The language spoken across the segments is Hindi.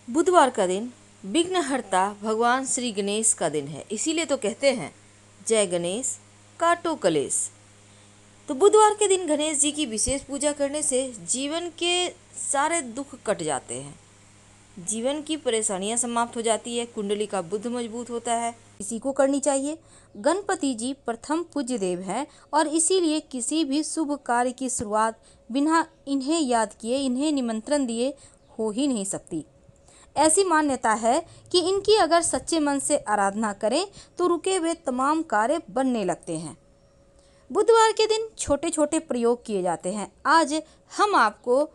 बुधवार का दिन विघ्नहर्ता भगवान श्री गणेश का दिन है, इसीलिए तो कहते हैं जय गणेश काटो कलेश। तो बुधवार के दिन गणेश जी की विशेष पूजा करने से जीवन के सारे दुख कट जाते हैं, जीवन की परेशानियां समाप्त हो जाती है, कुंडली का बुद्ध मजबूत होता है। इसी को करनी चाहिए। गणपति जी प्रथम पूज्य देव हैं और इसीलिए किसी भी शुभ कार्य की शुरुआत बिना इन्हें याद किए, इन्हें निमंत्रण दिए हो ही नहीं सकती। ऐसी मान्यता है कि इनकी अगर सच्चे मन से आराधना करें तो रुके हुए तमाम कार्य बनने लगते हैं। बुधवार के दिन छोटे छोटे प्रयोग किए जाते हैं। आज हम आपको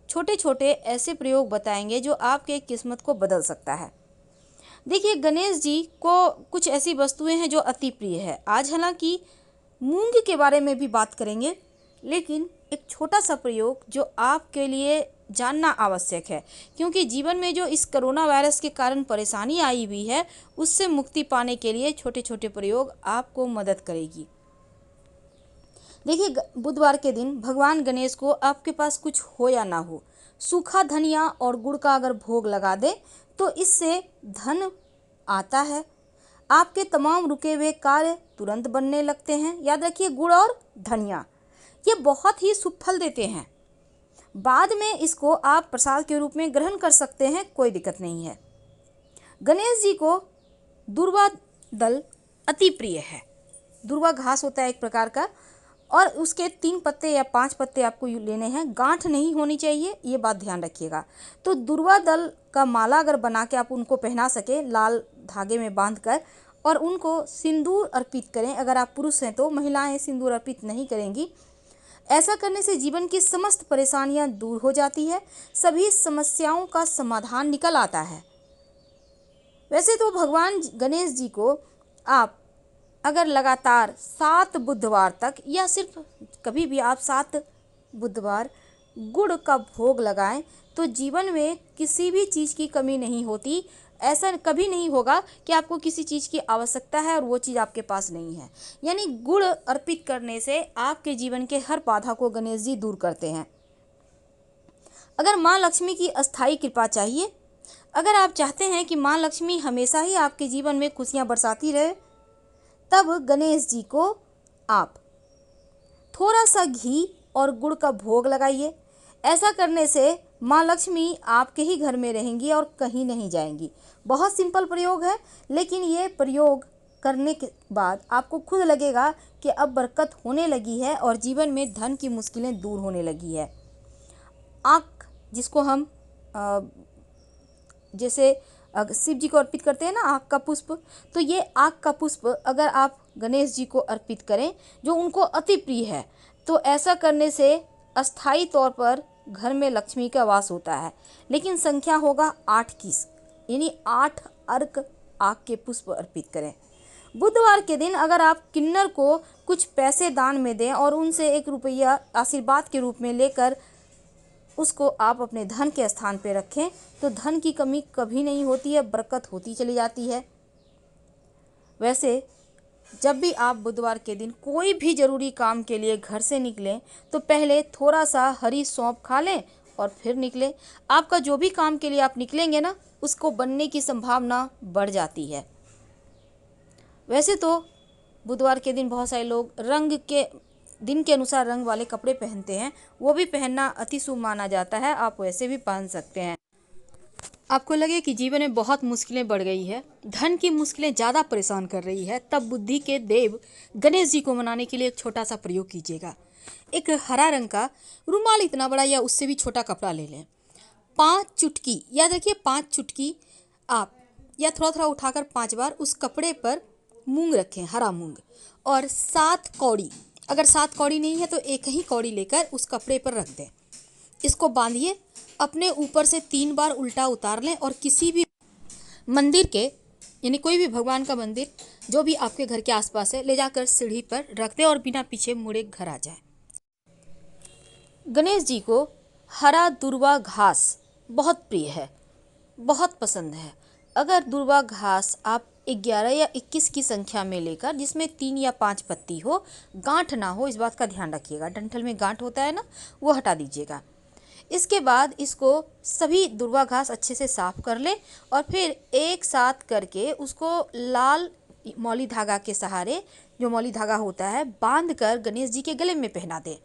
छोटे छोटे ऐसे प्रयोग बताएंगे जो आपके किस्मत को बदल सकता है। देखिए, गणेश जी को कुछ ऐसी वस्तुएं हैं जो अति प्रिय है। आज हालांकि मूंग के बारे में भी बात करेंगे, लेकिन एक छोटा सा प्रयोग जो आपके लिए जानना आवश्यक है, क्योंकि जीवन में जो इस कोरोना वायरस के कारण परेशानी आई हुई है उससे मुक्ति पाने के लिए छोटे छोटे प्रयोग आपको मदद करेगी। देखिए, बुधवार के दिन भगवान गणेश को आपके पास कुछ हो या ना हो, सूखा धनिया और गुड़ का अगर भोग लगा दे तो इससे धन आता है। आपके तमाम रुके हुए कार्य तुरंत बनने लगते हैं। याद रखिए, गुड़ और धनिया ये बहुत ही शुभ फल देते हैं। बाद में इसको आप प्रसाद के रूप में ग्रहण कर सकते हैं, कोई दिक्कत नहीं है। गणेश जी को दुर्वा दल अति प्रिय है। दुर्वा घास होता है एक प्रकार का, और उसके 3 पत्ते या 5 पत्ते आपको लेने हैं। गांठ नहीं होनी चाहिए, ये बात ध्यान रखिएगा। तो दुर्वा दल का माला अगर बना के आप उनको पहना सके लाल धागे में बांध कर, और उनको सिंदूर अर्पित करें। अगर आप पुरुष हैं तो, महिलाएं सिंदूर अर्पित नहीं करेंगी। ऐसा करने से जीवन की समस्त परेशानियां दूर हो जाती है, सभी समस्याओं का समाधान निकल आता है। वैसे तो भगवान गणेश जी को आप अगर लगातार 7 बुधवार तक, या सिर्फ कभी भी आप 7 बुधवार गुड़ का भोग लगाएं तो जीवन में किसी भी चीज़ की कमी नहीं होती। ऐसा कभी नहीं होगा कि आपको किसी चीज़ की आवश्यकता है और वो चीज़ आपके पास नहीं है। यानी गुड़ अर्पित करने से आपके जीवन के हर बाधा को गणेश जी दूर करते हैं। अगर माँ लक्ष्मी की अस्थायी कृपा चाहिए, अगर आप चाहते हैं कि माँ लक्ष्मी हमेशा ही आपके जीवन में खुशियाँ बरसाती रहे, तब गणेश जी को आप थोड़ा सा घी और गुड़ का भोग लगाइए। ऐसा करने से माँ लक्ष्मी आपके ही घर में रहेंगी और कहीं नहीं जाएंगी। बहुत सिंपल प्रयोग है, लेकिन ये प्रयोग करने के बाद आपको खुद लगेगा कि अब बरकत होने लगी है और जीवन में धन की मुश्किलें दूर होने लगी है। आँख, जिसको हम जैसे शिव जी को अर्पित करते हैं ना, आँख का पुष्प, तो ये आँख का पुष्प अगर आप गणेश जी को अर्पित करें जो उनको अति प्रिय है, तो ऐसा करने से अस्थायी तौर पर घर में लक्ष्मी का वास होता है। लेकिन संख्या होगा 8 की, यानी 8 अर्क आँख के पुष्प अर्पित करें। बुधवार के दिन अगर आप किन्नर को कुछ पैसे दान में दें और उनसे 1 रुपया आशीर्वाद के रूप में लेकर उसको आप अपने धन के स्थान पे रखें तो धन की कमी कभी नहीं होती है, बरकत होती चली जाती है। वैसे जब भी आप बुधवार के दिन कोई भी ज़रूरी काम के लिए घर से निकलें तो पहले थोड़ा सा हरी सौंफ खा लें और फिर निकलें। आपका जो भी काम के लिए आप निकलेंगे ना, उसको बनने की संभावना बढ़ जाती है। वैसे तो बुधवार के दिन बहुत सारे लोग रंग के दिन के अनुसार रंग वाले कपड़े पहनते हैं, वो भी पहनना अति शुभ माना जाता है। आप वैसे भी पहन सकते हैं। आपको लगे कि जीवन में बहुत मुश्किलें बढ़ गई है, धन की मुश्किलें ज़्यादा परेशान कर रही है, तब बुद्धि के देव गणेश जी को मनाने के लिए एक छोटा सा प्रयोग कीजिएगा। एक हरा रंग का रुमाल, इतना बड़ा या उससे भी छोटा कपड़ा ले लें। 5 चुटकी, याद रखिए 5 चुटकी आप, या थोड़ा थोड़ा उठाकर 5 बार उस कपड़े पर मूंग रखें, हरा मूंग, और 7 कौड़ी, अगर 7 कौड़ी नहीं है तो एक ही कौड़ी लेकर उस कपड़े पर रख दें। इसको बांधिए, अपने ऊपर से 3 बार उल्टा उतार लें और किसी भी मंदिर के, यानी कोई भी भगवान का मंदिर जो भी आपके घर के आसपास है, ले जाकर सीढ़ी पर रख दें और बिना पीछे मुड़े घर आ जाए। गणेश जी को हरा दुर्वा घास बहुत प्रिय है, बहुत पसंद है। अगर दुर्वा घास आप 11 या 21 की संख्या में लेकर, जिसमें 3 या 5 पत्ती हो, गांठ ना हो, इस बात का ध्यान रखिएगा। डंठल में गांठ होता है ना, वो हटा दीजिएगा। इसके बाद इसको सभी दुर्वा घास अच्छे से साफ कर लें और फिर एक साथ करके उसको लाल मौली धागा के सहारे, जो मौली धागा होता है, बांध कर गणेश जी के गले में पहना दें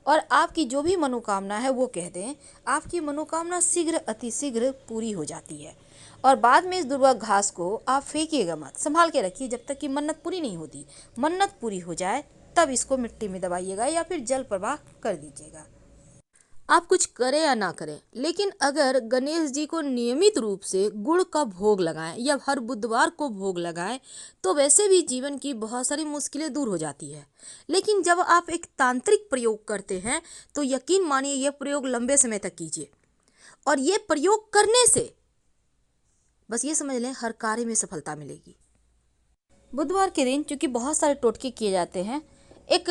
और आपकी जो भी मनोकामना है वो कह दें। आपकी मनोकामना शीघ्र अतिशीघ्र पूरी हो जाती है। और बाद में इस दुर्वा घास को आप फेंकिएगा मत, संभाल के रखिए जब तक कि मन्नत पूरी नहीं होती। मन्नत पूरी हो जाए तब इसको मिट्टी में दबाइएगा या फिर जल प्रवाह कर दीजिएगा। आप कुछ करें या ना करें, लेकिन अगर गणेश जी को नियमित रूप से गुड़ का भोग लगाएं या हर बुधवार को भोग लगाएं तो वैसे भी जीवन की बहुत सारी मुश्किलें दूर हो जाती है। लेकिन जब आप एक तांत्रिक प्रयोग करते हैं तो यकीन मानिए यह प्रयोग लंबे समय तक कीजिए और ये प्रयोग करने से बस ये समझ लें हर कार्य में सफलता मिलेगी। बुधवार के दिन चूंकि बहुत सारे टोटके किए जाते हैं, एक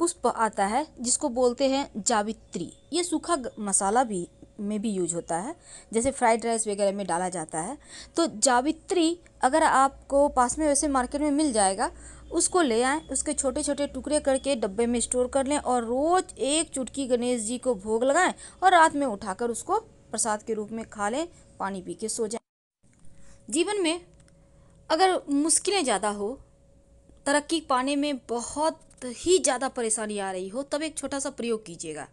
पुष्प आता है जिसको बोलते हैं जावित्री। ये सूखा मसाला भी में भी यूज होता है, जैसे फ्राइड राइस वगैरह में डाला जाता है। तो जावित्री अगर आपको पास में वैसे मार्केट में मिल जाएगा, उसको ले आएँ, उसके छोटे छोटे टुकड़े करके डब्बे में स्टोर कर लें और रोज़ एक चुटकी गणेश जी को भोग लगाएं और रात में उठाकर उसको प्रसाद के रूप में खा लें, पानी पी के सो जाएं। जीवन में अगर मुश्किलें ज़्यादा हो, तरक्की पाने में बहुत ही ज़्यादा परेशानी आ रही हो, तब एक छोटा सा प्रयोग कीजिएगा।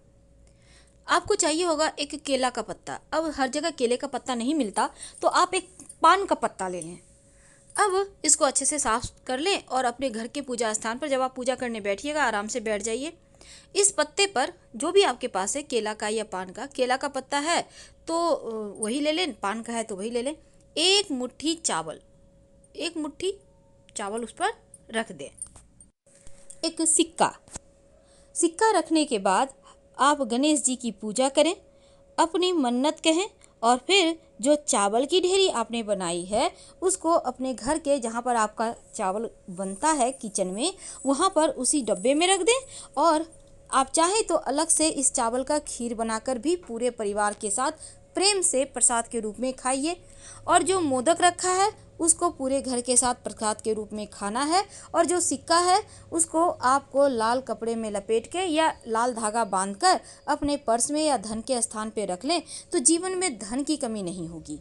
आपको चाहिए होगा एक केला का पत्ता। अब हर जगह केले का पत्ता नहीं मिलता तो आप एक पान का पत्ता ले लें। अब इसको अच्छे से साफ कर लें और अपने घर के पूजा स्थान पर जब आप पूजा करने बैठिएगा आराम से बैठ जाइए। इस पत्ते पर जो भी आपके पास है, केला का या पान का, केला का पत्ता है तो वही ले लें, पान का है तो वही ले लें। एक मुट्ठी चावल उस पर रख दें। एक सिक्का रखने के बाद आप गणेश जी की पूजा करें, अपनी मन्नत कहें और फिर जो चावल की ढेरी आपने बनाई है उसको अपने घर के जहाँ पर आपका चावल बनता है किचन में, वहाँ पर उसी डब्बे में रख दें और आप चाहें तो अलग से इस चावल का खीर बनाकर भी पूरे परिवार के साथ प्रेम से प्रसाद के रूप में खाइए। और जो मोदक रखा है उसको पूरे घर के साथ प्रसाद के रूप में खाना है और जो सिक्का है उसको आपको लाल कपड़े में लपेट के या लाल धागा बांधकर अपने पर्स में या धन के स्थान पे रख लें तो जीवन में धन की कमी नहीं होगी।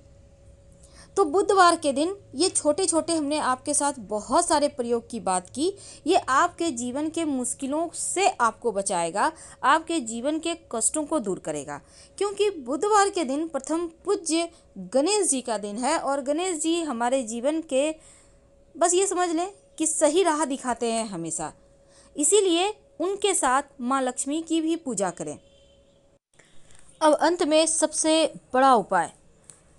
तो बुधवार के दिन ये छोटे छोटे हमने आपके साथ बहुत सारे प्रयोग की बात की। ये आपके जीवन के मुश्किलों से आपको बचाएगा, आपके जीवन के कष्टों को दूर करेगा, क्योंकि बुधवार के दिन प्रथम पूज्य गणेश जी का दिन है और गणेश जी हमारे जीवन के बस ये समझ लें कि सही राह दिखाते हैं हमेशा। इसीलिए उनके साथ माँ लक्ष्मी की भी पूजा करें। अब अंत में सबसे बड़ा उपाय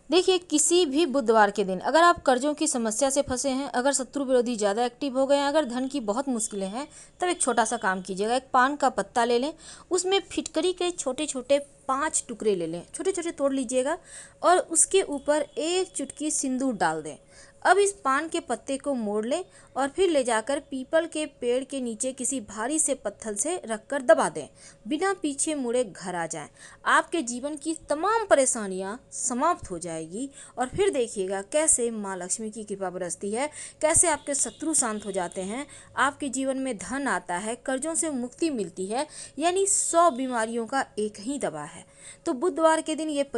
देखिए, किसी भी बुधवार के दिन अगर आप कर्जों की समस्या से फंसे हैं, अगर शत्रु विरोधी ज़्यादा एक्टिव हो गए हैं, अगर धन की बहुत मुश्किलें हैं, तब एक छोटा सा काम कीजिएगा। एक पान का पत्ता ले लें, उसमें फिटकरी के छोटे छोटे 5 टुकड़े ले लें, छोटे छोटे तोड़ लीजिएगा और उसके ऊपर एक चुटकी सिंदूर डाल दें। अब इस पान के पत्ते को मोड़ लें और फिर ले जाकर पीपल के पेड़ के नीचे किसी भारी से पत्थर से रखकर दबा दें। बिना पीछे मुड़े घर आ जाएं। आपके जीवन की तमाम परेशानियां समाप्त हो जाएगी और फिर देखिएगा कैसे माँ लक्ष्मी की कृपा बरसती है, कैसे आपके शत्रु शांत हो जाते हैं, आपके जीवन में धन आता है, कर्जों से मुक्ति मिलती है, यानी 100 बीमारियों का एक ही दवा है। तो बुधवार के दिन ये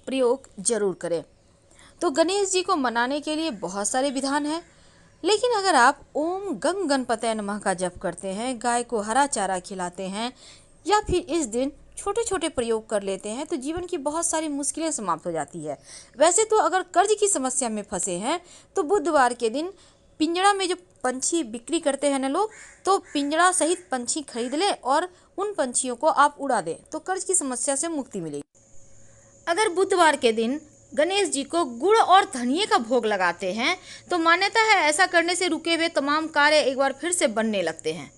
प्रयोग जरूर करें। तो गणेश जी को मनाने के लिए बहुत सारे विधान हैं, लेकिन अगर आप ओम गंग गणपतये नमः का जप करते हैं, गाय को हरा चारा खिलाते हैं या फिर इस दिन छोटे छोटे प्रयोग कर लेते हैं तो जीवन की बहुत सारी मुश्किलें समाप्त हो जाती है। वैसे तो अगर कर्ज की समस्या में फंसे हैं तो बुधवार के दिन पिंजड़ा में जो पंछी बिक्री करते हैं ना लोग, तो पिंजड़ा सहित पंछी खरीद लें और उन पंछियों को आप उड़ा दें तो कर्ज की समस्या से मुक्ति मिलेगी। अगर बुधवार के दिन गणेश जी को गुड़ और धनिये का भोग लगाते हैं तो मान्यता है ऐसा करने से रुके हुए तमाम कार्य एक बार फिर से बनने लगते हैं।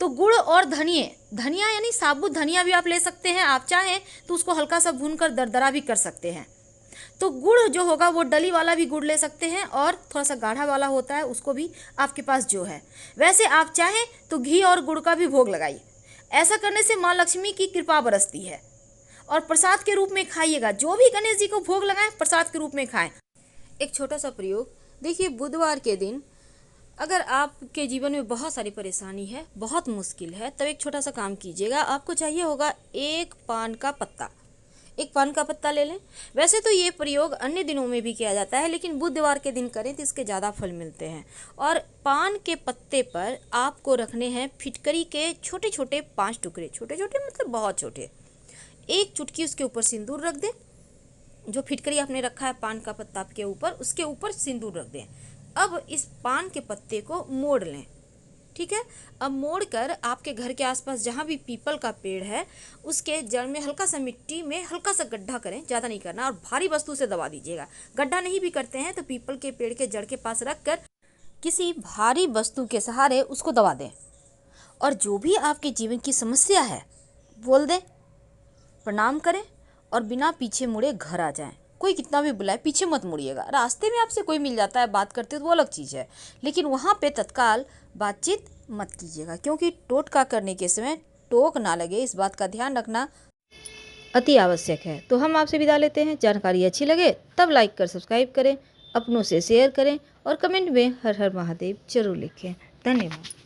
तो गुड़ और धनिया यानी साबुत धनिया भी आप ले सकते हैं, आप चाहें तो उसको हल्का सा भूनकर दरदरा भी कर सकते हैं। तो गुड़ जो होगा वो डली वाला भी गुड़ ले सकते हैं और थोड़ा सा गाढ़ा वाला होता है उसको भी आपके पास जो है। वैसे आप चाहें तो घी और गुड़ का भी भोग लगाइए। ऐसा करने से माँ लक्ष्मी की कृपा बरसती है और प्रसाद के रूप में खाइएगा। जो भी गणेश जी को भोग लगाएं प्रसाद के रूप में खाएं। एक छोटा सा प्रयोग देखिए, बुधवार के दिन अगर आपके जीवन में बहुत सारी परेशानी है, बहुत मुश्किल है, तब एक छोटा सा काम कीजिएगा। आपको चाहिए होगा एक पान का पत्ता। एक पान का पत्ता ले लें। वैसे तो ये प्रयोग अन्य दिनों में भी किया जाता है, लेकिन बुधवार के दिन करें तो इसके ज़्यादा फल मिलते हैं। और पान के पत्ते पर आपको रखने हैं फिटकरी के छोटे छोटे 5 टुकड़े। छोटे छोटे मतलब बहुत छोटे। एक चुटकी उसके ऊपर सिंदूर रख दें। जो फिटकरी आपने रखा है पान का पत्ता के ऊपर, उसके ऊपर सिंदूर रख दें। अब इस पान के पत्ते को मोड़ लें। ठीक है। अब मोड़ कर आपके घर के आसपास जहाँ भी पीपल का पेड़ है, उसके जड़ में हल्का सा मिट्टी में हल्का सा गड्ढा करें, ज़्यादा नहीं करना, और भारी वस्तु से दबा दीजिएगा। गड्ढा नहीं भी करते हैं तो पीपल के पेड़ के जड़ के पास रख कर किसी भारी वस्तु के सहारे उसको दबा दें। और जो भी आपके जीवन की समस्या है बोल दें, प्रणाम करें और बिना पीछे मुड़े घर आ जाएं। कोई कितना भी बुलाए पीछे मत मुड़िएगा। रास्ते में आपसे कोई मिल जाता है, बात करते हो तो वो अलग चीज़ है, लेकिन वहाँ पे तत्काल बातचीत मत कीजिएगा, क्योंकि टोटका करने के समय टोक ना लगे, इस बात का ध्यान रखना अति आवश्यक है। तो हम आपसे विदा लेते हैं। जानकारी अच्छी लगे तब लाइक कर सब्सक्राइब करें, अपनों से शेयर करें और कमेंट में हर हर महादेव जरूर लिखें। धन्यवाद।